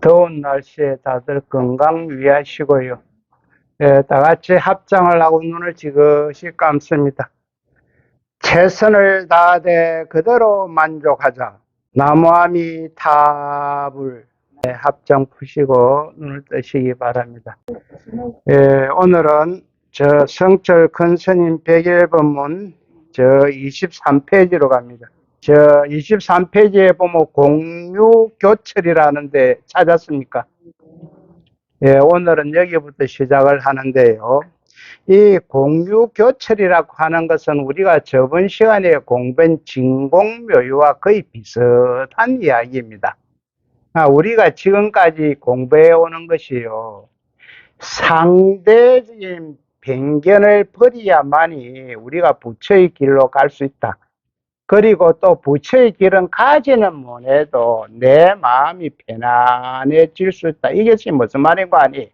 더운 날씨에 다들 건강 유의하시고요. 다 같이 합장을 하고 눈을 지그시 감습니다. 최선을 다하되 그대로 만족하자. 나무아미타불. 합장 푸시고 눈을 뜨시기 바랍니다. 오늘은 저 성철 큰스님 100일 법문 저 23페이지로 갑니다. 저 23페이지에 보면 공유교철이라는 데 찾았습니까? 오늘은 여기부터 시작을 하는데요. 이 공유교철이라고 하는 것은 우리가 저번 시간에 공부한 진공묘유와 거의 비슷한 이야기입니다. 우리가 지금까지 공부해 오는 것이요. 상대적인 편견을 버려야만이 우리가 부처의 길로 갈 수 있다. 그리고 또 부처의 길은 가지는 못해도 내 마음이 편안해질 수 있다. 이것이 무슨 말인 거 아니?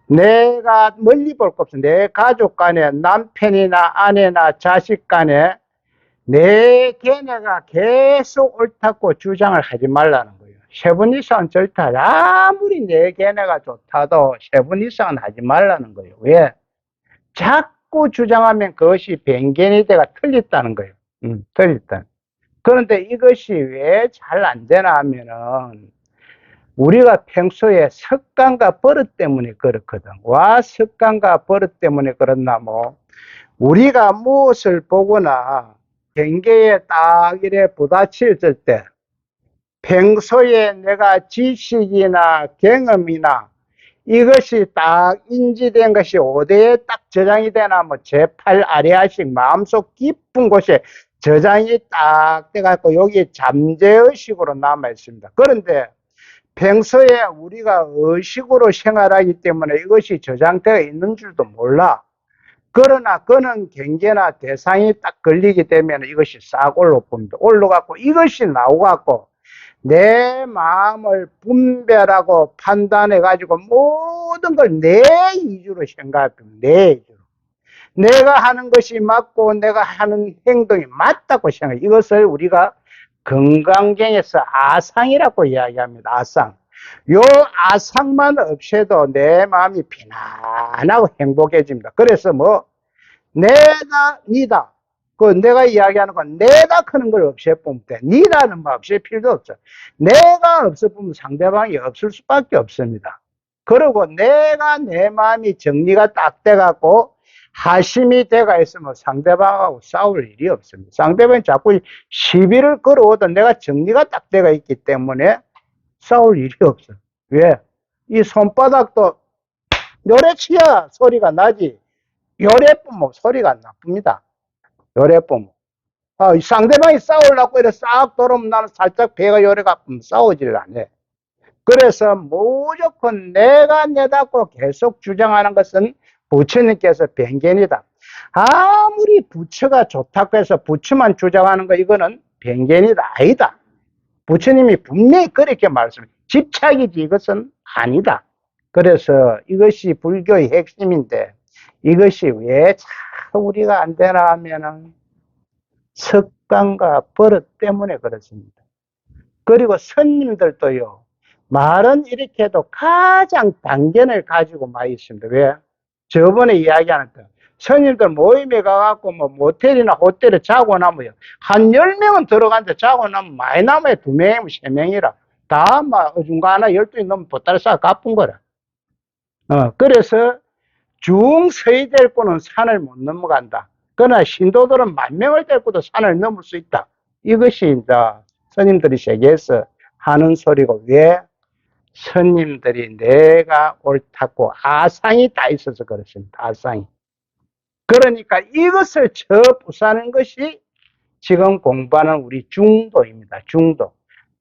내가 멀리 볼 것 없어. 내 가족 간에 남편이나 아내나 자식 간에 내 견해가 계속 옳다고 주장을 하지 말라는 거예요. 세 번 이상은 절대 하지. 아무리 내 견해가 좋다도 세 번 이상은 하지 말라는 거예요. 왜? 자꾸 주장하면 그것이 편견이 돼가 틀렸다는 거예요. 틀렸다. 그런데 이것이 왜 잘 안 되나 하면은 우리가 평소에 습관과 버릇 때문에 그렇거든. 와, 습관과 버릇 때문에 그렇나 뭐. 우리가 무엇을 보거나 경계에 딱 이래 부딪혔을 때 평소에 내가 지식이나 경험이나 이것이 딱 인지된 것이 어디에 딱 저장이 되나 뭐 제8 아리아식 마음속 깊은 곳에 저장이 딱 돼갖고 여기 잠재의식으로 남아 있습니다. 그런데 평소에 우리가 의식으로 생활하기 때문에 이것이 저장되어 있는 줄도 몰라. 그러나 그는 경계나 대상이 딱 걸리게 되면 이것이 싹 올라옵니다. 올라가고 이것이 나오갖고 내 마음을 분별하고 판단해가지고 모든 걸 내 위주로 생각합니다. 내 위주로. 내가 하는 것이 맞고 내가 하는 행동이 맞다고 생각해요. 이것을 우리가 건강경에서 아상이라고 이야기합니다. 아상. 요 아상만 없애도 내 마음이 편안하고 행복해집니다. 그래서 뭐 내다 니다 그 내가 이야기하는 건 내다 크는 걸 없애보면 돼. 니다는 뭐 없앨 필요도 없어. 내가 없어보면 상대방이 없을 수밖에 없습니다. 그리고 내가 내 마음이 정리가 딱 돼갖고 하심이 돼가 있으면 상대방하고 싸울 일이 없습니다. 상대방이 자꾸 시비를 걸어오도 내가 정리가 딱 돼가 있기 때문에 싸울 일이 없어. 왜? 이 손바닥도 요래치야 소리가 나지. 요래 뿜으면 소리가 안 나쁩니다. 요래 뿜으면. 상대방이 싸우려고 이래 싹 돌으면 나는 살짝 배가 요래가 뿜으면 싸우지를 안 해. 그래서 무조건 내가 내다고 계속 주장하는 것은 부처님께서 편견이다. 아무리 부처가 좋다고 해서 부처만 주장하는 거 이거는 편견이다. 아니다. 부처님이 분명히 그렇게 말씀해요. 집착이지 이것은 아니다. 그래서 이것이 불교의 핵심인데 이것이 왜 참 우리가 안 되나 하면은 습관과 버릇 때문에 그렇습니다. 그리고 스님들도요, 말은 이렇게 해도 가장 단견을 가지고 많이 있습니다. 왜? 저번에 이야기하는 거. 스님들 모임에 가갖고 뭐 모텔이나 호텔에 자고 나면요. 한 10명은 들어갔는데 자고 나면 많이 남아요. 2명이면 3명이라. 다 막 어중간하나 12이 넘으면 보따리 싸 갚은 거라. 그래서 중서이 데리고는 산을 못 넘어간다. 그러나 신도들은 10,000명을 데리고도 산을 넘을 수 있다. 이것이 이제 스님들이 세계에서 하는 소리고, 왜? 스님들이 내가 옳다고 아상이 다 있어서 그렇습니다. 아상이. 그러니까 이것을 부수는 것이 지금 공부하는 우리 중도입니다. 중도.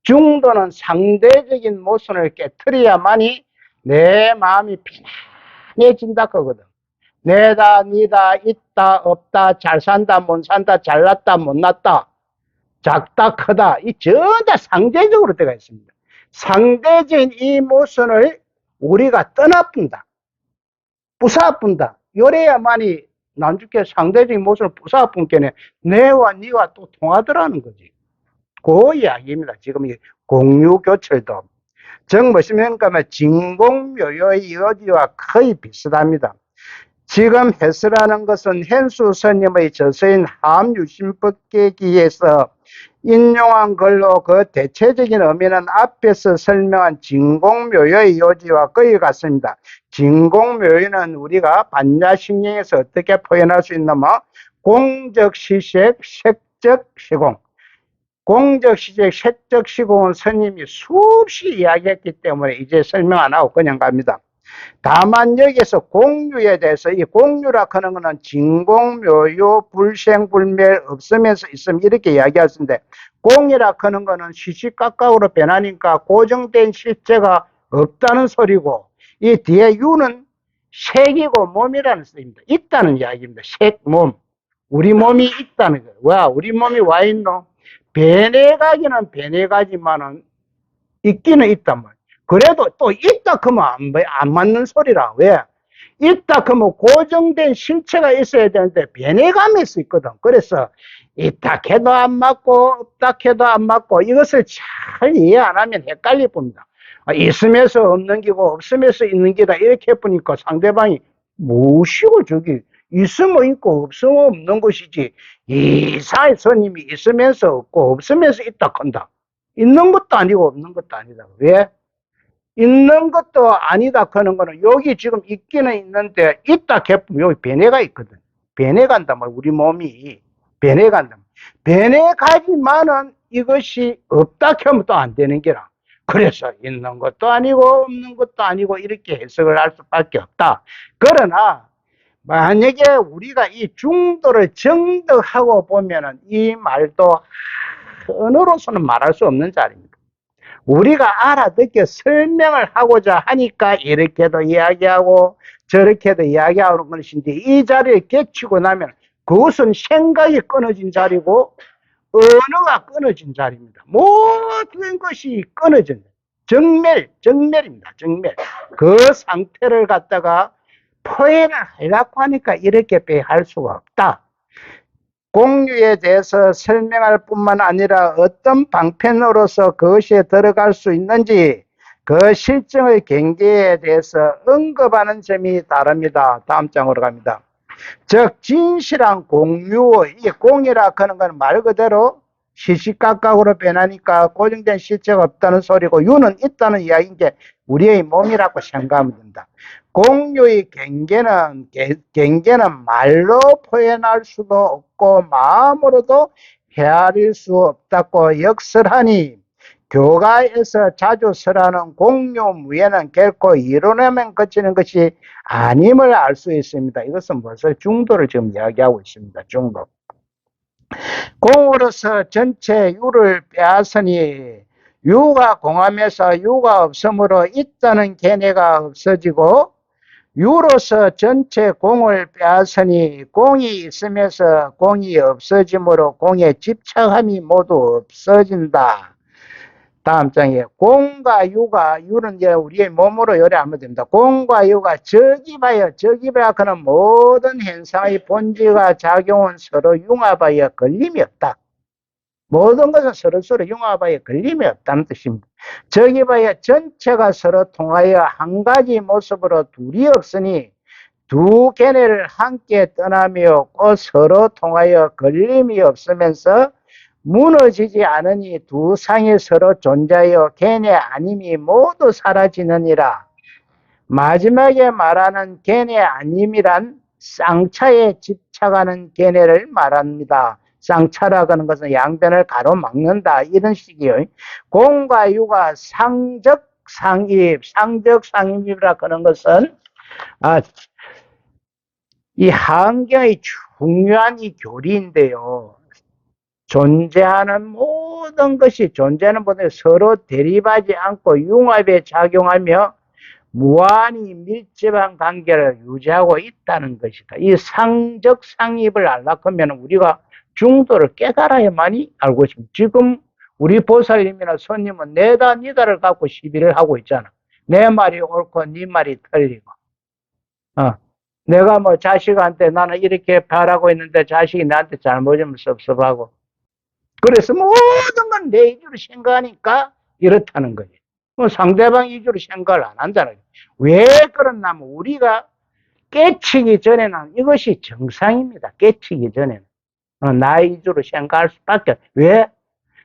중도는 상대적인 모순을 깨트려야만이 내 마음이 편해진다 거거든. 내다, 니다, 있다, 없다, 잘 산다, 못 산다, 잘났다, 못났다, 작다, 크다. 이 전부 다 상대적으로 되어 있습니다. 상대적인 이 모순을 우리가 떠나뿐다. 부사뿐다. 요래야만이 난주께 상대적인 모습을 부사뿐께는 내와 니와 또 통하더라는 거지. 그 이야기입니다. 지금 이 공유교철도. 즉 무엇입니까? 진공묘요의 여지와 거의 비슷합니다. 지금 해설하는 것은 현수 스님의 저서인 함유심법계기에서 인용한 걸로 그 대체적인 의미는 앞에서 설명한 진공묘요의 요지와 거의 같습니다. 진공묘요는 우리가 반야신경에서 어떻게 표현할 수 있냐면 공적시색, 색적시공. 공적시색, 색적시공은 스님이 수없이 이야기했기 때문에 이제 설명 안 하고 그냥 갑니다. 다만 여기서 공유에 대해서 이 공유라 하는 것은 진공묘요 불생불멸 없으면서 있음 이렇게 이야기하시는데 공이라 하는 것은 시시각각으로 변하니까 고정된 실제가 없다는 소리고 이 뒤에 유는 색이고 몸이라는 뜻입니다. 있다는 이야기입니다. 색, 몸. 우리 몸이 있다는 거예요. 와, 우리 몸이 와 있노? 변해가기는 변해가지만은 있기는 있단 말이에요. 그래도 또 있다 그러면 안 맞는 소리라. 왜? 있다 그러면 고정된 실체가 있어야 되는데 변해감이 수 있거든. 그래서 있다 해도 안 맞고 없다 해도 안 맞고 이것을 잘 이해 안 하면 헷갈릴 겁니다. 있으면서 없는 기고 없으면서 있는 기다 이렇게 해보니까 상대방이 무엇이고 저기 있으면 있고 없으면 없는 것이지 이사의 스님이 있으면서 없고 없으면서 있다 한다. 있는 것도 아니고 없는 것도 아니다. 왜? 있는 것도 아니다 하는 거는 여기 지금 있기는 있는데 있다 해보면 여기 변해가 있거든. 변해간다 말 우리 몸이 변해간다. 변해가지만은 이것이 없다 하면 또 안 되는 게라. 그래서 있는 것도 아니고 없는 것도 아니고 이렇게 해석을 할 수밖에 없다. 그러나 만약에 우리가 이 중도를 정득하고 보면은 이 말도 언어로서는 말할 수 없는 자리입니다. 우리가 알아듣게 설명을 하고자 하니까 이렇게도 이야기하고 저렇게도 이야기하는 것인데 이 자리에 깨치고 나면 그것은 생각이 끊어진 자리고 언어가 끊어진 자리입니다. 모든 것이 끊어진 정멸입니다. 정멸. 그 상태를 갖다가 표현을 하려고 하니까 이렇게 할 수가 없다. 공유에 대해서 설명할 뿐만 아니라 어떤 방편으로서 그것이 들어갈 수 있는지 그 실정의 경계에 대해서 언급하는 점이 다릅니다. 다음 장으로 갑니다. 즉 진실한 공유, 이 공이라 하는 건 말 그대로 시시각각으로 변하니까 고정된 실체가 없다는 소리고 유는 있다는 이야기인 게 우리의 몸이라고 생각하면 된다. 공유의 경계는 말로 표현할 수도 없고 마음으로도 헤아릴 수 없다고 역설하니 교가에서 자주 설하는 공유무예는 결코 이론에만 그치는 것이 아님을 알 수 있습니다. 이것은 벌써 중도를 지금 이야기하고 있습니다. 중도. 공으로서 전체 유를 빼앗으니 유가 공함에서 유가 없으므로 있다는 개념가 없어지고 유로서 전체 공을 빼앗으니 공이 있으면서 공이 없어지므로 공의 집착함이 모두 없어진다. 다음 장에 공과 유가 유는 이제 우리의 몸으로 요리하면 됩니다. 공과 유가 적입하여 그는 모든 현상의 본질과 작용은 서로 융합하여 걸림이 없다. 모든 것은 서로 융합하여 걸림이 없다는 뜻입니다. 적입하여 전체가 서로 통하여 한 가지 모습으로 둘이 없으니 두 개념을 함께 떠나며 꼭 서로 통하여 걸림이 없으면서 무너지지 않으니 두 상이 서로 존재하여 개념 아님이 모두 사라지느니라. 마지막에 말하는 개념 아님이란 쌍차에 집착하는 개념을 말합니다. 쌍차라고 하는 것은 양변을 가로막는다 이런 식이에요. 공과 유가 상적상입이라 하는 것은 이 한경의 중요한 이 교리인데요. 존재하는 모든 것이 존재하는 모든 것이 서로 대립하지 않고 융합에 작용하며 무한히 밀접한 관계를 유지하고 있다는 것이다. 이 상적 상입을 알려고 하면 우리가 중도를 깨달아야만이 알고 있습니다. 지금 우리 보살님이나 손님은 내다 니다를 갖고 시비를 하고 있잖아. 내 말이 옳고 네 말이 틀리고. 내가 뭐 자식한테 나는 이렇게 바라고 있는데 자식이 나한테 잘못이면 섭섭하고. 그래서 모든 건 내 입으로 생각하니까 이렇다는 거예요. 상대방 위주로 생각을 안 한다는. 왜 그러냐면 우리가 깨치기 전에는 이것이 정상입니다. 깨치기 전에는. 나 위주로 생각할 수밖에. 왜?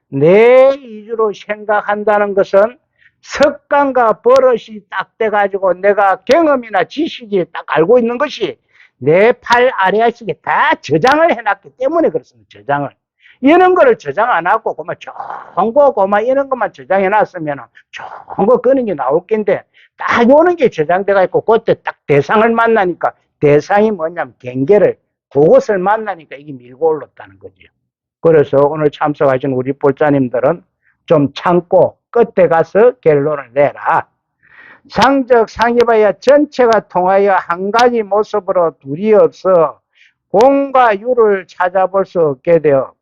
내 위주로 생각한다는 것은 습관과 버릇이 딱 돼가지고 내가 경험이나 지식이 딱 알고 있는 것이 내 팔 아래아식에 다 저장을 해놨기 때문에 그렇습니다. 저장을. 이런 거를 저장 안 하고 그만 좋은 거 그만 이런 것만 저장해 놨으면 좋은 거 끄는 게 나올 텐데 딱 요런 게 저장돼가 있고 그때 딱 대상을 만나니까 대상이 뭐냐면 경계를 그것을 만나니까 이게 밀고 올랐다는 거죠. 그래서 오늘 참석하신 우리 볼자님들은 좀 참고 끝에 가서 결론을 내라. 상적 상해봐야 전체가 통하여 한 가지 모습으로 둘이 없어 공과 유를 찾아볼 수 없게 되어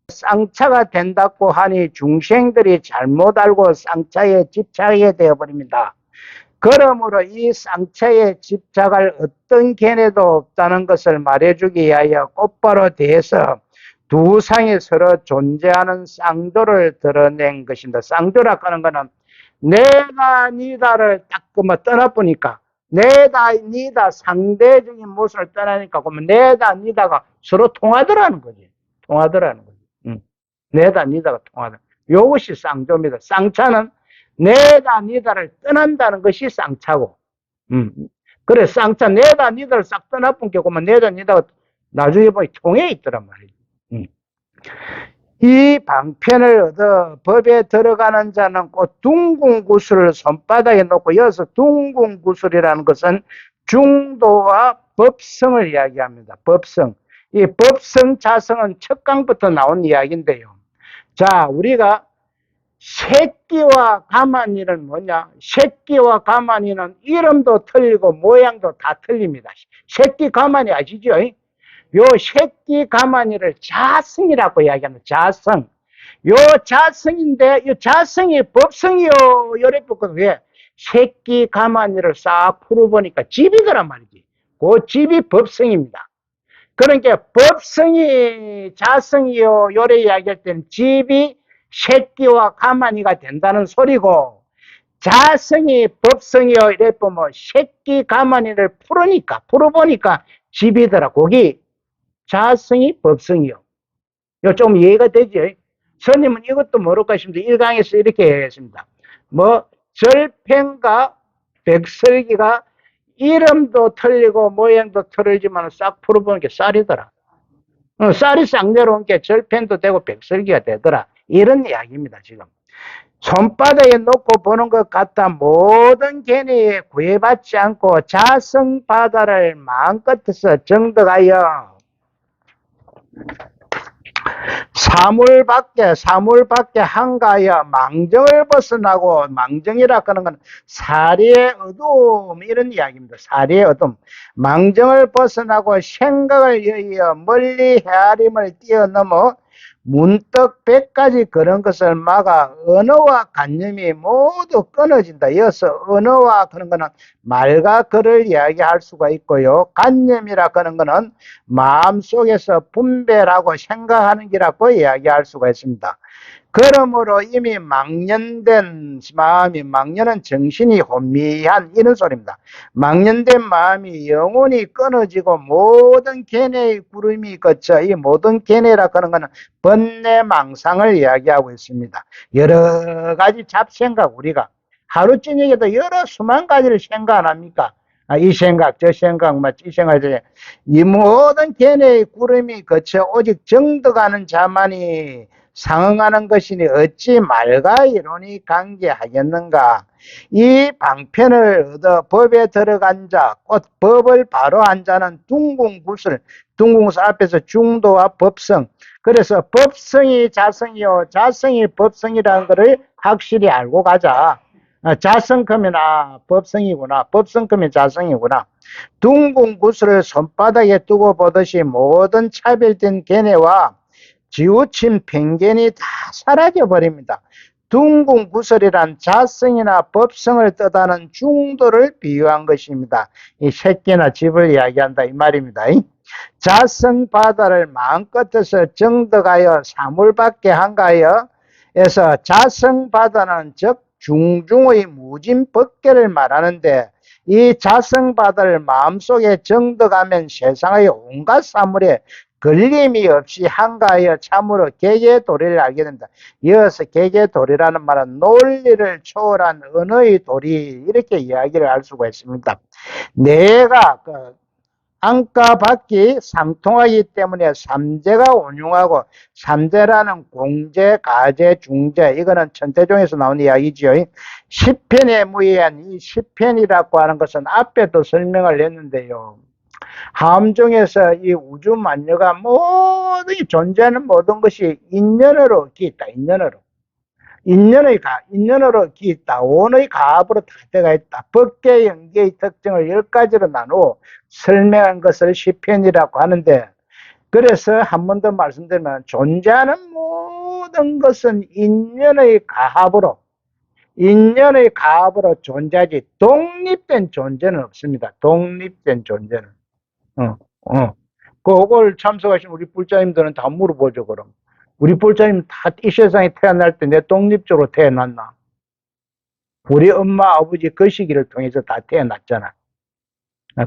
쌍차가 된다고 하니 중생들이 잘못 알고 쌍차에 집착하게 되어버립니다. 그러므로 이 쌍차에 집착할 어떤 견해도 없다는 것을 말해주기 위하여 곧바로 대해서 두 상이 서로 존재하는 쌍조를 드러낸 것입니다. 쌍조라고 하는 것은 내가 니다를 딱 그만 떠나보니까 내다 니다 상대적인 모습을 떠나니까 그러면 내다 니다가 서로 통하더라는 거지. 통하더라는 거지. 내다 니다가 통하더라. 이것이 쌍조입니다. 쌍차는 내다 니다를 떠난다는 것이 쌍차고. 그래 쌍차 내다 니다를 싹 떠나본 게 그러면 내다 니다가 나중에 보니 통해 있더란 말이지. 이 방편을 얻어 법에 들어가는 자는 곧 둥근구슬을 손바닥에 놓고 여기서 둥근구슬이라는 것은 중도와 법성을 이야기합니다. 법성. 이 법성 자성은 첫 강부터 나온 이야기인데요. 자, 우리가 새끼와 가만히는 뭐냐? 새끼와 가만히는 이름도 틀리고 모양도 다 틀립니다. 새끼 가만히 아시죠? 요 새끼 가만히를 자성이라고 이야기합니다. 자성. 요 자성인데, 요 자성이 법성이요. 요래 붙거든. 왜? 새끼 가만히를 싹 풀어보니까 집이더란 말이지. 그 집이 법성입니다. 그러니까 법성이 자성이요. 요래 이야기할 때는 집이 새끼와 가만히가 된다는 소리고, 자성이 법성이요. 이래 보면 새끼 가만히를 풀어보니까 집이더라. 거기 자성이 법성이요. 요 좀 이해가 되죠? 스님은 이것도 모르고 하십니다. 1강에서 이렇게 얘기했습니다. 뭐 절팽과 백설기가 이름도 틀리고 모양도 틀리지만 싹 풀어보는 게 쌀이더라. 쌀이 싹 내려온 게 절팽도 되고 백설기가 되더라. 이런 이야기입니다. 지금. 손바닥에 놓고 보는 것 같아 모든 견해에 구애받지 않고 자성바다를 마음껏해서 정득하여 사물밖에 한가하여 망정을 벗어나고, 망정이라 하는 건 사리의 어둠 이런 이야기입니다. 사리의 어둠. 망정을 벗어나고 생각을 여의어 멀리 헤아림을 뛰어넘어 문득 100가지 그런 것을 막아 언어와 관념이 모두 끊어진다. 이어서 언어와 그런 거는 말과 글을 이야기할 수가 있고요. 관념이라 그런 거는 마음속에서 분별하고 생각하는 기라고 이야기할 수가 있습니다. 그러므로 이미 망년된 마음이, 망년은 정신이 혼미한 이런 소리입니다. 망년된 마음이 영혼이 끊어지고 모든 견해의 구름이 거쳐 이 모든 견해라 하는 것은 번뇌망상을 이야기하고 있습니다. 여러 가지 잡생각 우리가 하루 저녁에도 여러 수만 가지를 생각 안 합니까? 이 생각 저 생각 이 생각 이 모든 견해의 구름이 거쳐 오직 정득하는 자만이 상응하는 것이니 어찌 말과 이론이 관계하겠는가. 이 방편을 얻어 법에 들어간 자, 곧 법을 바로 한 자는 둥근구슬 앞에서 중도와 법성. 그래서 법성이 자성이요 자성이 법성이라는 것을 확실히 알고 가자. 자성크면 법성이구나. 법성크면 자성이구나. 둥근구슬을 손바닥에 두고 보듯이 모든 차별된 견해와 지우친 편견이 다 사라져 버립니다. 둥근구슬이란 자성이나 법성을 뜻하는 중도를 비유한 것입니다. 이 새끼나 집을 이야기한다 이 말입니다. 자성 바다를 마음껏해서 정득하여 사물밖에 한가하여 에서 자성 바다는 즉 중중의 무진 법계를 말하는데 이 자성바다를 마음속에 정득하면 세상의 온갖 사물에 걸림이 없이 한가하여 참으로 개개도리를 알게 된다. 이어서 개개도리라는 말은 논리를 초월한 언어의 도리 이렇게 이야기를 할 수가 있습니다. 내가 안과 밖이 상통하기 때문에 삼재가 온용하고 삼재라는 공재, 가재, 중재 이거는 천태종에서 나온 이야기죠. 시편에 무의한 이 시편이라고 하는 것은 앞에도 설명을 했는데요. 함정에서 이 우주 만유가 모든 존재하는 모든 것이 인연으로 기있다. 인연으로. 인연으로 기있다. 원의 가압으로 다 되어 있다. 법계 연계의 특징을 10가지로 나누어 설명한 것을 시편이라고 하는데, 그래서 한 번 더 말씀드리면 존재하는 모든 것은 인연의 가압으로 존재하지 독립된 존재는 없습니다. 독립된 존재는. 그걸 참석하신 우리 불자님들은 다 물어보죠, 그럼. 우리 불자님 다 이 세상에 태어날 때 내 독립적으로 태어났나? 우리 엄마, 아버지 그 시기를 통해서 다 태어났잖아.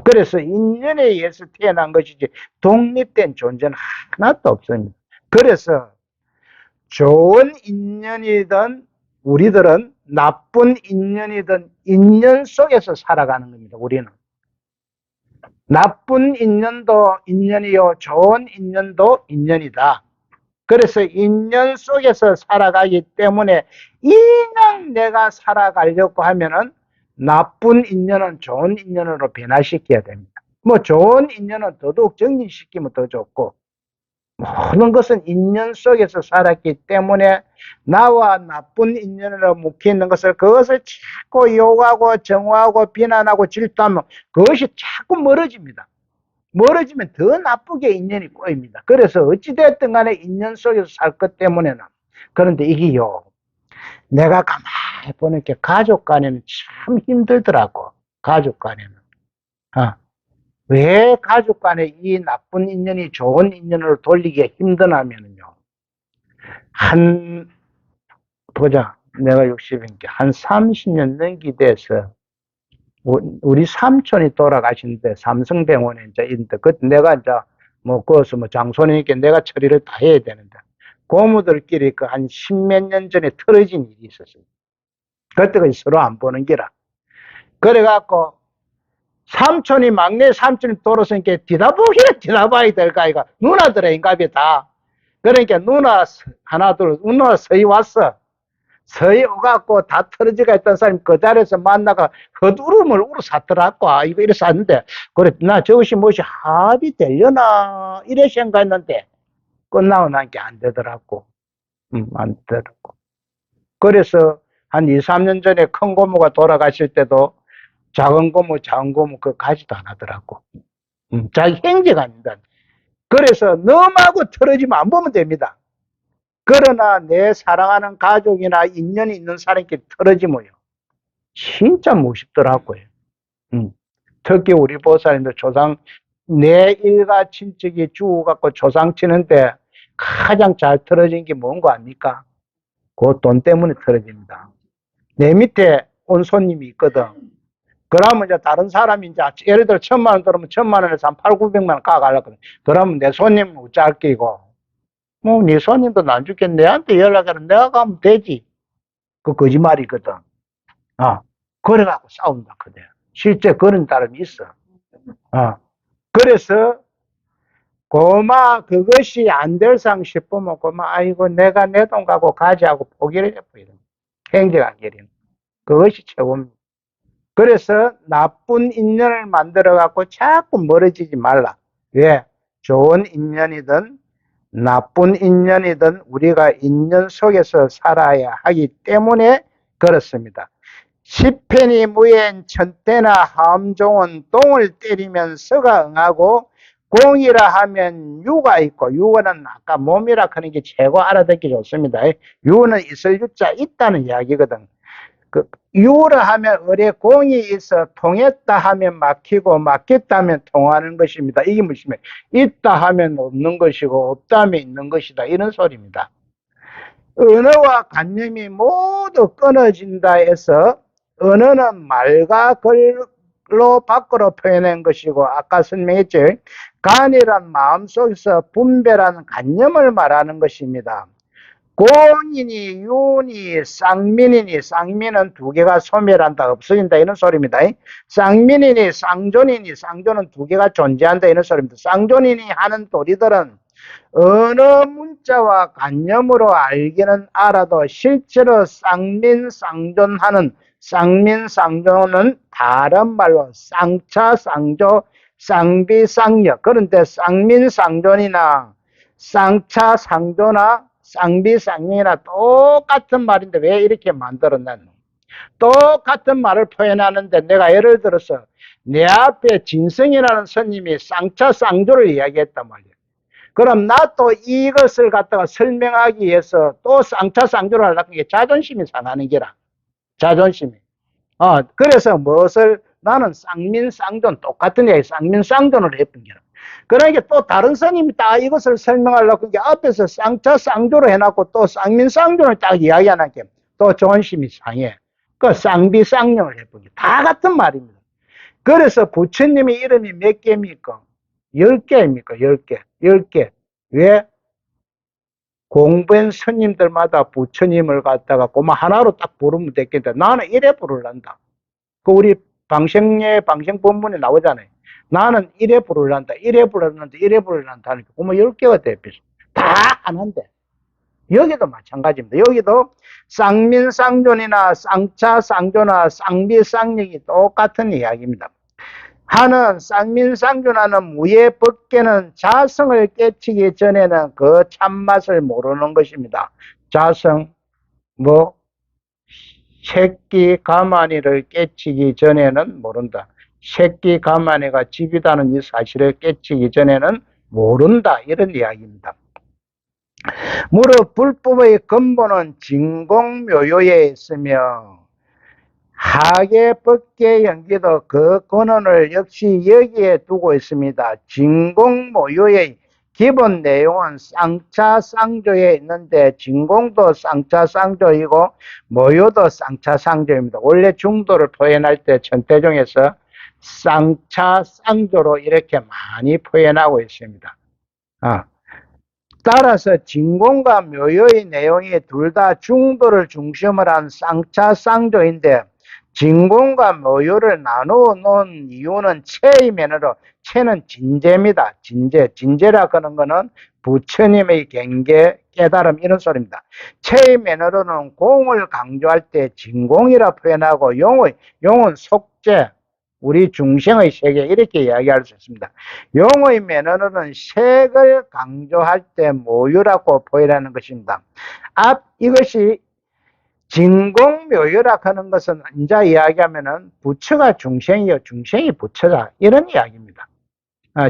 그래서 인연에 의해서 태어난 것이지 독립된 존재는 하나도 없습니다. 그래서 좋은 인연이든 우리들은 나쁜 인연이든 인연 속에서 살아가는 겁니다. 우리는. 나쁜 인연도 인연이요, 좋은 인연도 인연이다. 그래서 인연 속에서 살아가기 때문에 그냥 내가 살아가려고 하면은 나쁜 인연은 좋은 인연으로 변화시켜야 됩니다. 뭐 좋은 인연은 더더욱 정진시키면 더 좋고, 모든 것은 인연 속에서 살았기 때문에 나와 나쁜 인연으로 묶여있는 것을, 그것을 자꾸 욕하고 정화하고 비난하고 질투하면 그것이 자꾸 멀어집니다. 멀어지면 더 나쁘게 인연이 꼬입니다. 그래서 어찌됐든 간에 인연 속에서 살 것 때문에는. 그런데 이게요, 내가 가만히 보니까 가족 간에는 참 힘들더라고. 가족 간에는. 왜 가족 간에 이 나쁜 인연이 좋은 인연으로 돌리기가 힘드냐면요. 보자. 내가 60인게 한 30년 넘게 돼서 우리 삼촌이 돌아가신데 삼성병원에 이제 있는데, 그때 내가 이제 뭐 거기서 뭐 장손이니까 내가 처리를 다 해야 되는데, 고모들끼리 그 한 10몇 년 전에 틀어진 일이 있었어요. 그때가 서로 안 보는 기라. 그래갖고 삼촌이, 막내 삼촌이 돌아서니까 뒤다봐야 될까 이가 누나들의 인갑이 다. 그러니까 누나 하나 둘 누나 서희 왔어. 서희 오갖고 다 틀어지가 있던 사람이 그 자리에서 만나가 헛울음을 울어 샀더라고. 이거 이래 샀는데, 그래 나 저것이 무엇이 합의 되려나 이래 생각했는데 끝나고 나니까 안 되더라고. 안 되더라고. 그래서 한 2, 3년 전에 큰 고모가 돌아가실 때도 작은 고모 그거 가지도 안 하더라고. 자기 행제가 아니다. 그래서 너무하고 틀어지면 안 보면 됩니다. 그러나 내 사랑하는 가족이나 인연이 있는 사람끼리 틀어지면요, 진짜 멋있더라고요. 특히 우리 보살님들 조상, 내 일가 친척이 죽어갖고 조상 치는데 가장 잘 틀어진 게 뭔 거 아닙니까? 그 돈 때문에 틀어집니다. 내 밑에 온 손님이 있거든. 그러면 이제 다른 사람이 이제 예를 들어 1,000만 원 들으면 1,000만 원에서 한 8, 900만 원 까가려거든. 그러면 내 손님은 어쩔 끼고, 뭐, 네 손님도 안 줄게. 내한테 연락하면 내가 가면 되지. 그 거짓말이거든. 그래갖고 싸운다, 그래. 실제 그런 사람이 있어. 그래서, 그것이 안 될상 싶으면, 아이고, 내가 내 돈 갖고 가지하고 포기를 해버리는. 행정하기는. 그것이 최고입니다. 그래서 나쁜 인연을 만들어갖고 자꾸 멀어지지 말라. 왜? 좋은 인연이든 나쁜 인연이든 우리가 인연 속에서 살아야 하기 때문에 그렇습니다. 시편이 무엔 천태나 함종은 똥을 때리면 서가 응하고, 공이라 하면 유가 있고, 유는 아까 몸이라 하는 게 최고 알아듣기 좋습니다. 유는 있을 유자 있다는 이야기거든. 유라 하면 을에 공이 있어 통했다 하면 막히고, 막혔다 하면 통하는 것입니다. 이게 무엇이면 있다 하면 없는 것이고 없다 하면 있는 것이다, 이런 소리입니다. 언어와 관념이 모두 끊어진다 해서 언어는 말과 글로 밖으로 표현한 것이고 아까 설명했죠. 간이란 마음속에서 분별하는 관념을 말하는 것입니다. 공인이 윤이 쌍민이니 쌍민은 두 개가 소멸한다 없어진다 이런 소리입니다. 쌍민이니 쌍존이니 쌍존은 두 개가 존재한다 이런 소리입니다. 쌍존이니 하는 도리들은 어느 문자와 관념으로 알기는 알아도 실제로 쌍민쌍존하는 쌍민쌍존은 다른 말로 쌍차 쌍조 쌍비쌍역 그런데 쌍민쌍존이나 쌍차 쌍조나 쌍비쌍역이나 똑같은 말인데 왜 이렇게 만들었나? 똑같은 말을 표현하는데 내가 예를 들어서 내 앞에 진성이라는 스님이 쌍차 쌍조를 이야기했단 말이에요. 그럼 나 또 이것을 갖다가 설명하기 위해서 또 쌍차쌍조를 하려고 게 자존심이 상하는 게라. 자존심이. 그래서 무엇을 나는 쌍민쌍존 똑같은 얘기 쌍민쌍존을 했던 게라. 그러니까 또 다른 스님이 딱 이것을 설명하려고 이게 앞에서 쌍차쌍조로 해놨고 또 쌍민쌍존을 딱 이야기하는 게 또 존심이 상해. 그 쌍비쌍용을 해본 게 다 같은 말입니다. 그래서 부처님의 이름이 몇 개입니까? 10개입니까? 10개. 10개. 왜? 공부한 스님들마다 부처님을 갖다가 고마 하나로 딱 부르면 됐겠다. 나는 이래 부르란다. 그 우리 방생 본문에 나오잖아요. 나는 이래 부르란다. 이래 부르란다. 이래 부르란다. 하니까 고마 10개가 대표죠. 다 하나인데. 여기도 마찬가지입니다. 여기도 쌍민쌍존이나 쌍차 쌍조나 쌍비쌍역이 똑같은 이야기입니다. 하는 쌍민쌍존하는 무예 법계는 자성을 깨치기 전에는 그 참맛을 모르는 것입니다. 자성, 새끼 가마니를 깨치기 전에는 모른다. 새끼 가마니가 집이다는 이 사실을 깨치기 전에는 모른다. 이런 이야기입니다. 무릇 불법의 근본은 진공묘요에 있으며 하계 법계 연기도 그 근원을 역시 여기에 두고 있습니다. 진공모유의 기본 내용은 쌍차쌍조에 있는데 진공도 쌍차쌍조이고 모유도 쌍차쌍조입니다. 원래 중도를 표현할 때 천태종에서 쌍차쌍조로 이렇게 많이 표현하고 있습니다. 따라서 진공과 묘유의 내용이 둘 다 중도를 중심으로 한 쌍차쌍조인데 진공과 묘유를 나누어 놓은 이유는 체의 면으로 체는 진재입니다. 진재라 하는 것은 부처님의 경계 깨달음 이런 소리입니다. 체의 면으로는 공을 강조할 때 진공이라 표현하고 용은 속재 우리 중생의 세계 이렇게 이야기할 수 있습니다. 용의 면으로는 색을 강조할 때 모유라고 표현하는 것입니다. 이것이 진공묘유라 하는 것은 이제 이야기하면은 부처가 중생이요 중생이 부처다 이런 이야기입니다.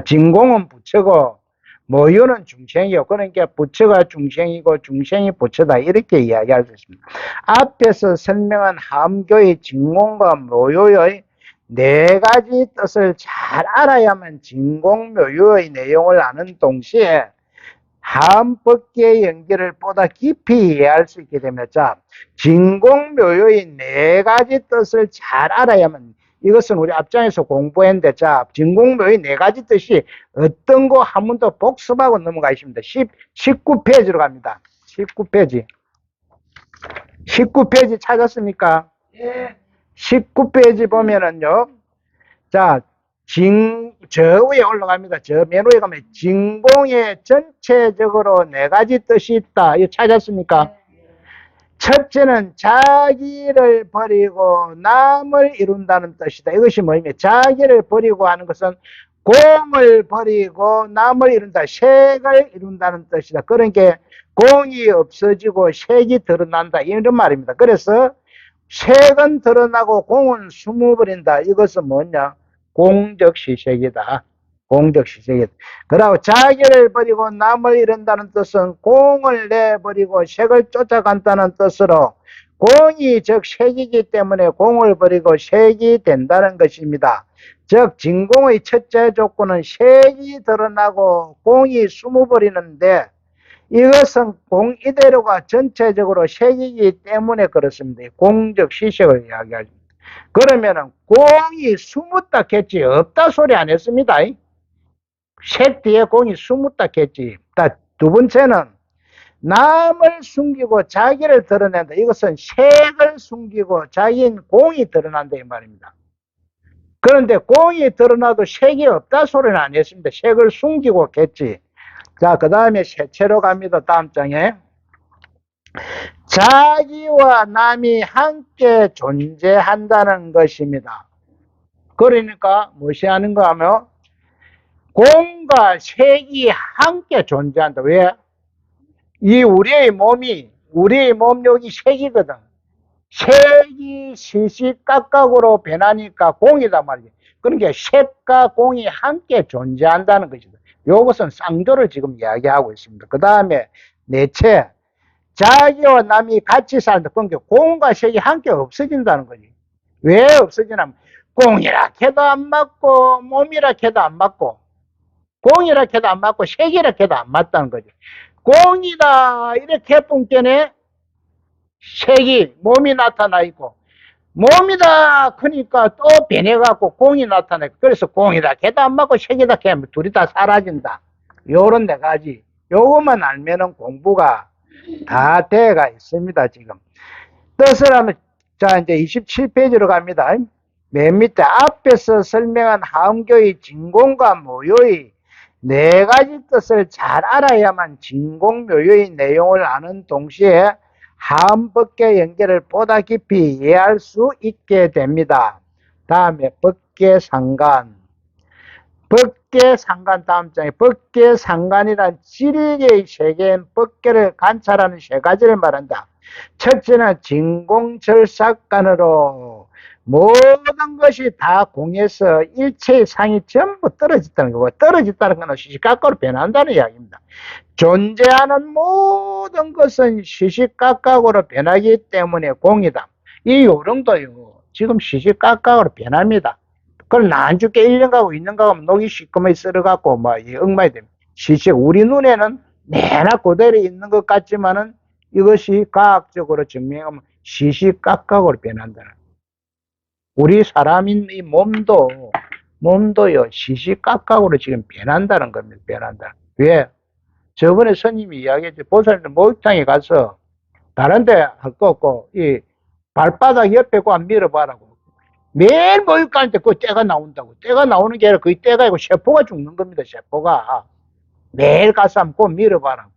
진공은 부처고 모유는 중생이요 그러니까 부처가 중생이고 중생이 부처다 이렇게 이야기할 수 있습니다. 앞에서 설명한 함교의 진공과 모유의 네 가지 뜻을 잘 알아야만 진공묘유의 내용을 아는 동시에 함법계의 연결을 보다 깊이 이해할 수 있게 됩니다. 자, 진공묘유의 네 가지 뜻을 잘 알아야만 이것은 우리 앞장에서 공부했는데 자, 진공묘유의 네 가지 뜻이 어떤 거 한 번 더 복습하고 넘어가십니다. 19페이지로 갑니다. 19페이지. 19페이지 찾았습니까? 예. 19페이지 보면은요. 자, 저 위에 올라갑니다. 저 맨 위에 가면 진공에 전체적으로 네 가지 뜻이 있다. 이거 찾았습니까? 첫째는 자기를 버리고 남을 이룬다는 뜻이다. 이것이 뭐냐면 자기를 버리고 하는 것은 공을 버리고 남을 이룬다. 색을 이룬다는 뜻이다. 그러니까 공이 없어지고 색이 드러난다. 이런 말입니다. 그래서 색은 드러나고 공은 숨어버린다. 이것은 뭐냐? 공적시색이다. 공적시색이다. 그리고 자기를 버리고 남을 이룬다는 뜻은 공을 내버리고 색을 쫓아간다는 뜻으로 공이 즉 색이기 때문에 공을 버리고 색이 된다는 것입니다. 즉 진공의 첫째 조건은 색이 드러나고 공이 숨어버리는데 이것은 공 이대로가 전체적으로 색이기 때문에 그렇습니다. 공적 시색을 이야기하죠. 그러면은 공이 숨었다 했지 없다 소리 안 했습니다. 색 뒤에 공이 숨었다 했지. 두 번째는 남을 숨기고 자기를 드러낸다. 이것은 색을 숨기고 자기인 공이 드러난다 이 말입니다. 그런데 공이 드러나도 색이 없다 소리는 안 했습니다. 색을 숨기고 했지. 자, 그 다음에 색채로 갑니다. 다음 장에. 자기와 남이 함께 존재한다는 것입니다. 그러니까 무엇이 하는 거 하면 공과 색이 함께 존재한다. 왜? 이 우리의 몸 여기 색이거든. 색이 시시각각으로 변하니까 공이다 말이지. 그러니까 색과 공이 함께 존재한다는 것이다. 이것은 쌍조를 지금 이야기하고 있습니다. 그 다음에 내체. 자기와 남이 같이 산다. 그러니까 공과 색이 함께 없어진다는 거지. 왜 없어지냐면 공이라 해도 안 맞고 몸이라 해도 안 맞고 공이라 해도 안 맞고 색이라 해도 안 맞다는 거지. 공이다 이렇게 뿜겨내 색이 몸이 나타나 있고 몸이다 그러니까 또 변해갖고 공이 나타나 있고 그래서 공이다 해도 안 맞고 색이다 해면 둘이 다 사라진다. 요런 네 가지. 요것만 알면은 공부가 다 돼가 있습니다. 지금 뜻을 하면 자 이제 27페이지로 갑니다. 맨 밑에 앞에서 설명한 하음교의 진공과 모요의 네 가지 뜻을 잘 알아야만 진공묘요의 내용을 아는 동시에 하음법계 연결을 보다 깊이 이해할 수 있게 됩니다. 다음에 법계상관. 법계상관 다음 장에 법계상관이란 질계의 세계인 법계를 관찰하는 세 가지를 말한다. 첫째는 진공절삭관으로 모든 것이 다 공해서 일체의 상이 전부 떨어졌다는 거고 떨어졌다는 것은 시시각각으로 변한다는 이야기입니다. 존재하는 모든 것은 시시각각으로 변하기 때문에 공이다. 이 요령도요 지금 시시각각으로 변합니다. 그걸 안 죽게 1년 가고 2년 가고 녹이 시커멓게 썰어갖고 이 엉망이 됩니다. 시시 우리 눈에는 내나 그대로 있는 것 같지만은 이것이 과학적으로 증명하면 시시각각으로 변한다는. 우리 사람인 이 몸도요 시시각각으로 지금 변한다는 겁니다. 변한다. 왜? 저번에 스님이 이야기했지. 보살님 목욕탕에 가서 다른 데 할 거 없고 이 발바닥 옆에 거 안 밀어봐라고. 매일 목욕할 때 그 때가 나온다고. 때가 나오는 게 아니라 그 때가 아니고 세포가 죽는 겁니다. 세포가. 매일 가서 한번 꼭 밀어봐라고.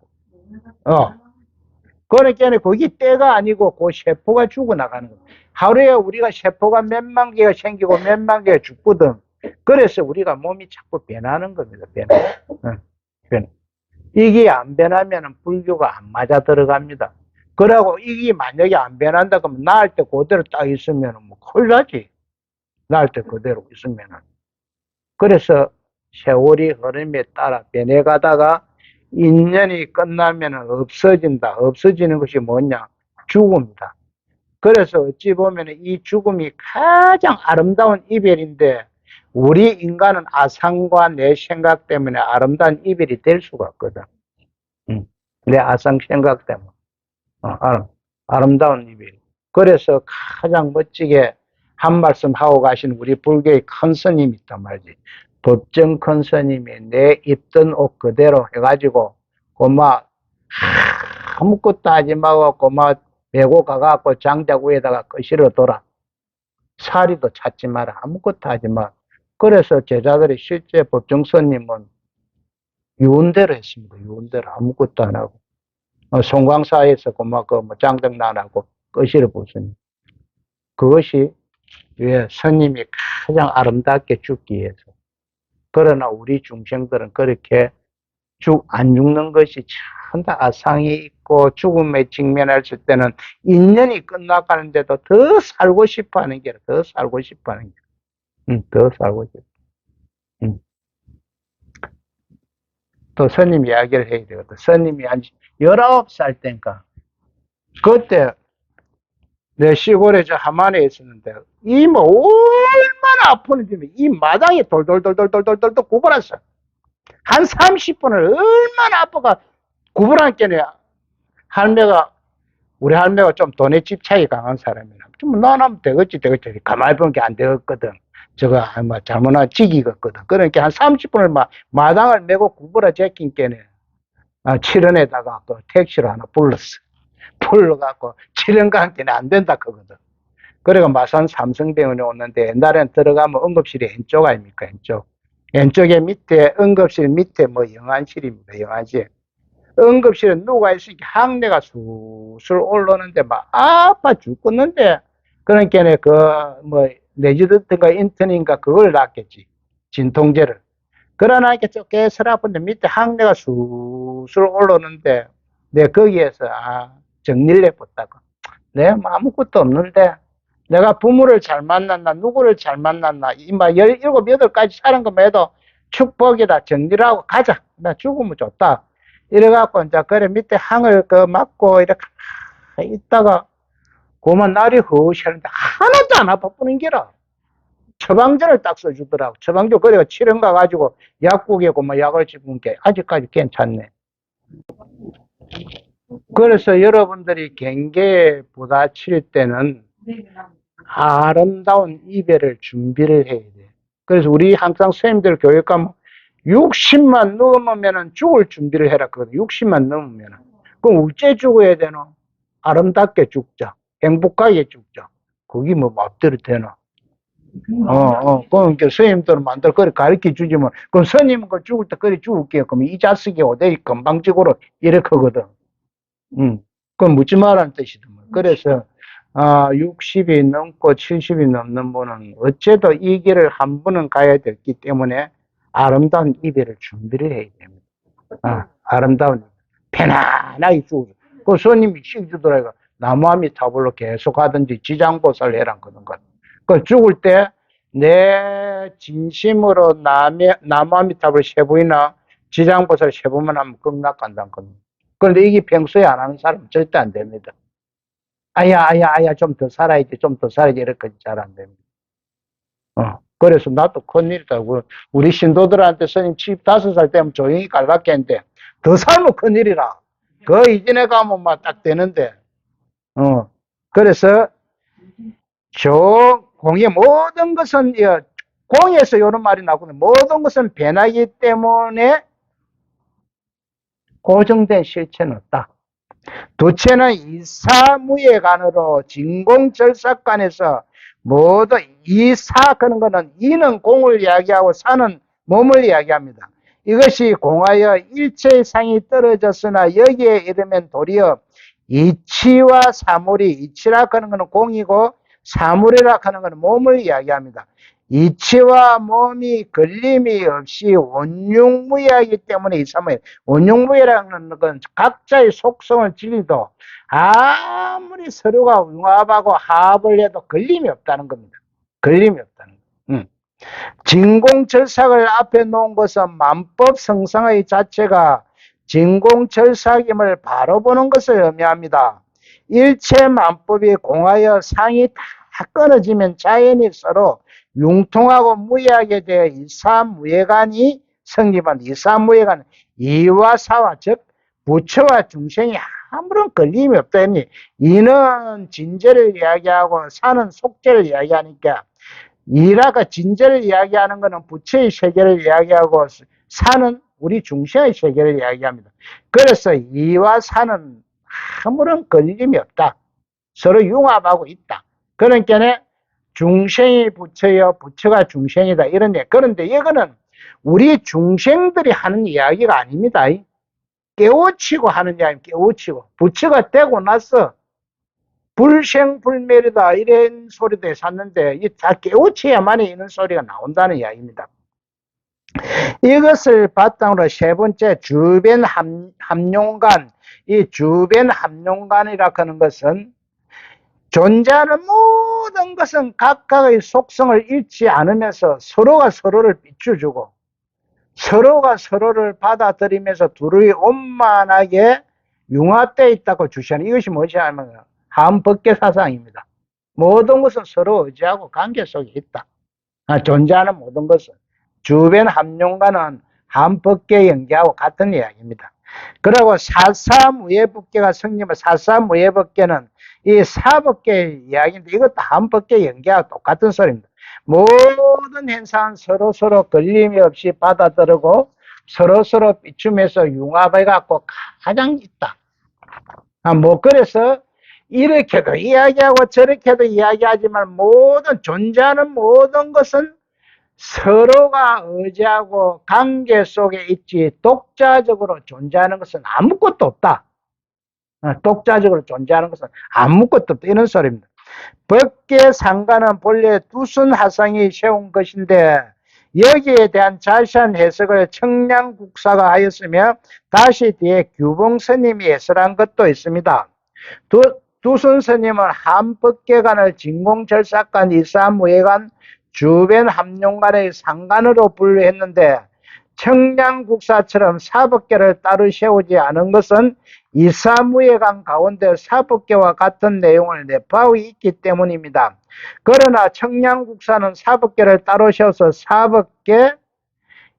그러니까 거기 때가 아니고 그 세포가 죽어나가는 거예요. 하루에 우리가 세포가 몇만 개가 생기고 몇만 개가 죽거든. 그래서 우리가 몸이 자꾸 변하는 겁니다. 변. 이게 안 변하면 불교가 안 맞아 들어갑니다. 그러고 이게 만약에 안 변한다 그러면 나을 때 그대로 딱 있으면 뭐 큰일 나지. 나을 때 그대로 있으면은. 그래서 세월이 흐름에 따라 변해가다가 인연이 끝나면 없어진다. 없어지는 것이 뭐냐? 죽음이다. 그래서 어찌 보면 이 죽음이 가장 아름다운 이별인데 우리 인간은 아상과 내 생각 때문에 아름다운 이별이 될 수가 없거든. 내 아상 생각 때문에. 아름다운 이별. 그래서 가장 멋지게 한 말씀 하고 가신 우리 불교의 큰 스님이 있단 말이지. 법정 큰 스님이 내 입던 옷 그대로 해가지고 고마 아무것도 하지 말고 고마 메고 가갖고 장작 위에다가 거실어 둬라. 사리도 찾지 마라. 아무것도 하지 마. 그래서 제자들이 실제 법정 스님은 유언대로 했습니다. 유언대로 아무것도 안 하고 송광사에서 고마 장작 안 하고 거실어 보시니 그것이 왜 스님이 가장 아름답게 죽기 위해서. 그러나 우리 중생들은 그렇게 안 죽는 것이 참 다 아상이 있고 죽음에 직면했을 때는 인연이 끝나가는데도 더 살고 싶어 하는 게, 더 살고 싶어 하는 게, 더 살고 싶어. 또 스님 이야기를 해야 되거든. 스님이 한 19살 때인가, 그때 내 시골에 저 함안에 있었는데, 이 뭐 얼마나 아프는지, 이 마당에 돌돌돌돌돌돌돌 굽어놨어. 한 30분을 얼마나 아파가 구분할게네. 할매가, 우리 할매가 좀 돈에 집착이 강한 사람이라. 좀 나가면 되겠지. 가만히 보면 안 되겠거든. 저거, 뭐, 잘못하면 지기겠거든. 그러니까 한 30분을 마당을 메고 구부러 제낀 게네. 칠원에다가 그 택시로 하나 불렀어. 불러갖고, 칠원과 함께는 안 된다, 그거든. 그래가 마산 삼성병원에 오는데, 옛날엔 들어가면 응급실이 왼쪽 아닙니까, 왼쪽. 왼쪽에 밑에, 응급실 밑에 뭐 영안실입니다, 영안실. 응급실에 누가 있으니까 항내가 술술 올라오는데 막 아파 죽겠는데 그러니까 그뭐 레지던트인가 인턴인가 그걸 놨겠지 진통제를 그러나 이렇게 쪼개 서라픈데 밑에 항내가 술술 올라오는데 내 거기에서 정리를 해봤다고 내가 뭐 아무것도 없는데 내가 부모를 잘 만났나 누구를 잘 만났나 이마 17, 8가지 사는 것만 해도 축복이다 정리를 하고 가자 나 죽으면 좋다 이래갖고, 이제, 그래, 밑에 항을 맞고, 이렇게, 있다가, 그만 날이 허우시는데, 하나도 안 아파보는 게라. 처방전을 딱 써주더라고. 처방전, 그래가 치료 가가지고, 약국에 뭐 약을 집은 게, 아직까지 괜찮네. 그래서 여러분들이 경계에 부딪힐 때는, 아름다운 이별을 준비를 해야 돼. 그래서 우리 항상 선생님들 교육 가면, 60만 넘으면 죽을 준비를 해라. 60만 넘으면. 그럼 어째 죽어야 되노? 아름답게 죽자. 행복하게 죽자. 그게 뭐 맘대로 되나? 그럼 선생님들은 만들 거리 가르쳐 주지만, 그럼 스님은 그 죽을 때 그리 죽을게요. 그럼 이 자식이 어디 건방지고로 이렇게 하거든. 그건 묻지 말라는 뜻이더만. 그래서, 60이 넘고 70이 넘는 분은 어째도 이 길을 한 번은 가야 되기 때문에 아름다운 이별을 준비를 해야 됩니다. 아름다운, 편안하게 죽어. 그 스님이 시주더라고. 나무아미타불로 계속 하든지 지장보살 해라 그런 것. 그 죽을 때 내 진심으로 나무아미타불 세 번이나 지장보살 세 번만 하면 극락간다는 겁니다. 그런데 이게 평소에 안 하는 사람은 절대 안 됩니다. 아야, 좀 더 살아야지, 좀 더 살아야지, 이렇게 잘 안 됩니다. 그래서 나도 큰일이다. 우리 신도들한테 스님 75살 되면 조용히 갈랐겠는데, 더 살면 큰일이라. 그 이전에 가면 막 딱 되는데, 그래서, 공의 모든 것은, 공에서 이런 말이 나오거든요. 모든 것은 변하기 때문에 고정된 실체는 없다. 두체는 이사무예간으로 진공절삭간에서 모두 이사 그런 거는 이는 공을 이야기하고 사는 몸을 이야기합니다. 이것이 공하여 일체의 상이 떨어졌으나 여기에 이르면 도리어 이치와 사물이 이치라 하는 것은 공이고 사물이라 하는 것은 몸을 이야기합니다. 이치와 몸이 걸림이 없이 원흉무예하기 때문에 이사무예. 원흉무예라는 건 각자의 속성을 진리도 아무리 서로가 융합하고 화합을 해도 걸림이 없다는 겁니다. 걸림이 없다는 겁니다. 진공절삭을 앞에 놓은 것은 만법성상의 자체가 진공절삭임을 바로 보는 것을 의미합니다. 일체 만법이 공하여 상이 다 끊어지면 자연이 서로 융통하고 무예하게 되어 이사무예간이 성립한다. 이사무예간 이와 사와 즉 부처와 중생이 아무런 걸림이 없다니 이는 진재를 이야기하고 사는 속재를 이야기하니까 이라가 진재를 이야기하는 것은 부처의 세계를 이야기하고 사는 우리 중생의 세계를 이야기합니다. 그래서 이와 사는 아무런 걸림이 없다. 서로 융합하고 있다. 그러니까 중생이 부처여 부처가 중생이다. 이런 얘기. 그런데 이거는 우리 중생들이 하는 이야기가 아닙니다. 깨우치고 하는 이야기, 깨우치고. 부처가 되고 나서 불생불멸이다 이런 소리도 했었는데 다 깨우쳐야만이 이런 소리가 나온다는 이야기입니다. 이것을 바탕으로 세 번째 주변 합용관, 이 주변 합용관이라 하는 것은 존재하는 모든 것은 각각의 속성을 잃지 않으면서 서로가 서로를 비춰주고 서로가 서로를 받아들이면서 둘이 원만하게 융합되어 있다고 주시하는 이것이 무엇이냐면 한법계 사상입니다. 모든 것은 서로 의지하고 관계 속에 있다. 존재하는 모든 것은 주변 합용과는 한법계 연계하고 같은 이야기입니다. 그리고 사사무예법계가 성립을, 사사무예법계는 이 사법계의 이야기인데 이것도 한법계 연계하고 똑같은 소리입니다. 모든 현상은 서로 걸림이 없이 받아들이고 서로 비춤해서 융합해 갖고 가장 있다. 그래서 이렇게도 이야기하고 저렇게도 이야기하지만 존재하는 모든 것은 서로가 의지하고 관계 속에 있지 독자적으로 존재하는 것은 아무것도 없다. 독자적으로 존재하는 것은 아무것도 없다. 이런 소리입니다. 법계 상관은 본래 두순하상이 세운 것인데 여기에 대한 자세한 해석을 청량국사가 하였으며 다시 뒤에 규봉스님이 해설한 것도 있습니다. 두순 스님은 한법계관을 진공철사관, 이사무예관, 주변 합룡관의 상관으로 분류했는데 청량국사처럼 사법계를 따로 세우지 않은 것은 이사무예관 가운데 사법계와 같은 내용을 내포하고 있기 때문입니다. 그러나 청량국사는 사법계를 따로 세워서 사법계,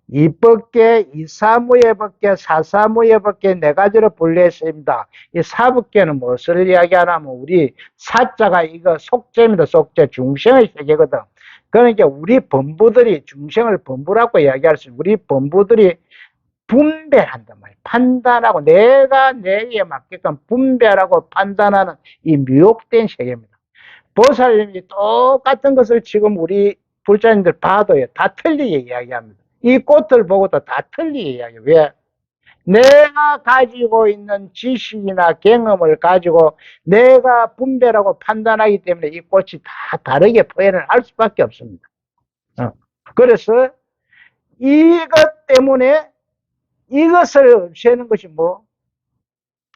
입법계, 이사무예법계, 사사무예법계 네 가지로 분류했습니다. 이 사법계는 무엇을 이야기하냐면 우리 사자가 이거 속죄입니다. 속죄, 중생의 세계거든. 그러니까 우리 범부들이 중생을 범부라고 이야기할 수 있어요. 우리 범부들이 분별한단 말이에요. 판단하고 내가 내게 맞게끔 분별하고 판단하는 이 미혹된 세계입니다. 보살님이 똑같은 것을 지금 우리 불자님들 봐도요. 다 틀리게 이야기합니다. 이 꽃을 보고도 다 틀리게 이야기해요. 왜? 내가 가지고 있는 지식이나 경험을 가지고 내가 분별하고 판단하기 때문에 이 꽃이 다 다르게 표현을 할 수밖에 없습니다. 그래서 이것 때문에 이것을 없애는 것이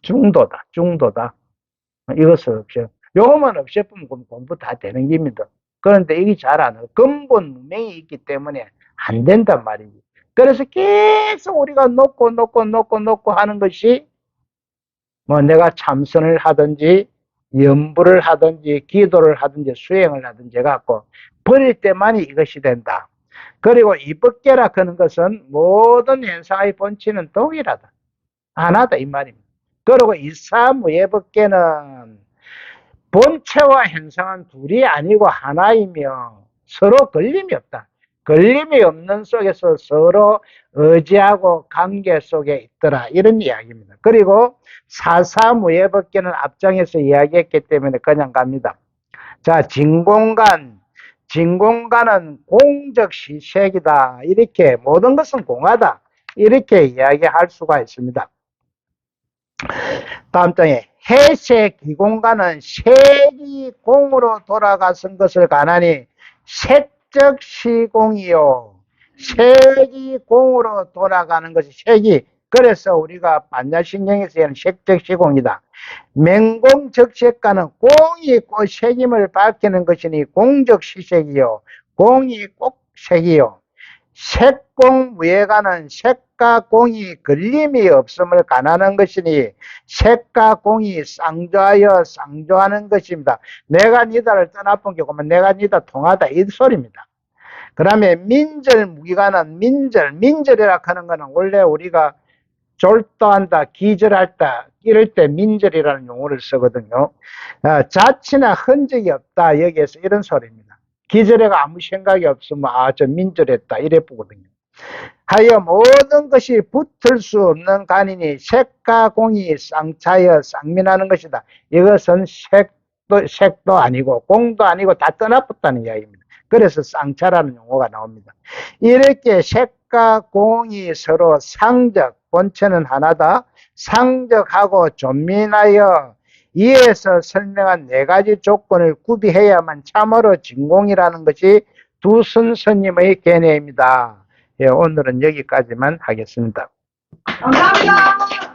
중도다. 이것을 없애. 요것만 없애면 공부 다 되는 겁니다. 그런데 이게 잘 안 해요. 근본 문명이 있기 때문에 안 된단 말이지. 그래서 계속 우리가 놓고 하는 것이 내가 참선을 하든지 연부를 하든지 기도를 하든지 수행을 하든지 해갖고 버릴 때만이 이것이 된다. 그리고 이법계라 하는 것은 모든 현상의 본체는 동일하다. 하나다 이 말입니다. 그리고 이사무예법계는 본체와 현상은 둘이 아니고 하나이며 서로 걸림이 없다. 걸림이 없는 속에서 서로 의지하고 관계 속에 있더라. 이런 이야기입니다. 그리고 사사무예법계는 앞장에서 이야기했기 때문에 그냥 갑니다. 자, 진공관은 공적 시색이다. 이렇게 모든 것은 공하다. 이렇게 이야기할 수가 있습니다. 다음 장에 해색 기공간은 색이 공으로 돌아가선 것을 가나니 색적 시공이요. 색이 공으로 돌아가는 것이 색이, 그래서 우리가 반야신경에서 색적 시공이다. 맹공적색가는 공이 꼭 색임을 밝히는 것이니 공적 시색이요. 공이 꼭 색이요. 색공무예가는 색과 공이 걸림이 없음을 가난한 것이니 색과 공이 쌍조하여 쌍조하는 것입니다. 내가 니다를 떠나본 게 보면 내가 니다 통하다 이 소리입니다. 그 다음에 민절무기가는 민절이라 하는 것은 원래 우리가 졸도한다, 기절할다 이럴 때 민절이라는 용어를 쓰거든요. 자치나 흔적이 없다 여기에서 이런 소리입니다. 기절해가 아무 생각이 없으면 저 민절했다 이래 보거든요. 하여 모든 것이 붙을 수 없는 간이니 색과 공이 쌍차여 쌍민하는 것이다. 이것은 색도 아니고 공도 아니고 다 떠나붙다는 이야기입니다. 그래서 쌍차라는 용어가 나옵니다. 이렇게 색과 공이 서로 상적, 본체는 하나다. 상적하고 존민하여 이에서 설명한 네 가지 조건을 구비해야만 참으로 진공이라는 것이 두순 스님의 견해입니다. 예, 오늘은 여기까지만 하겠습니다. 감사합니다.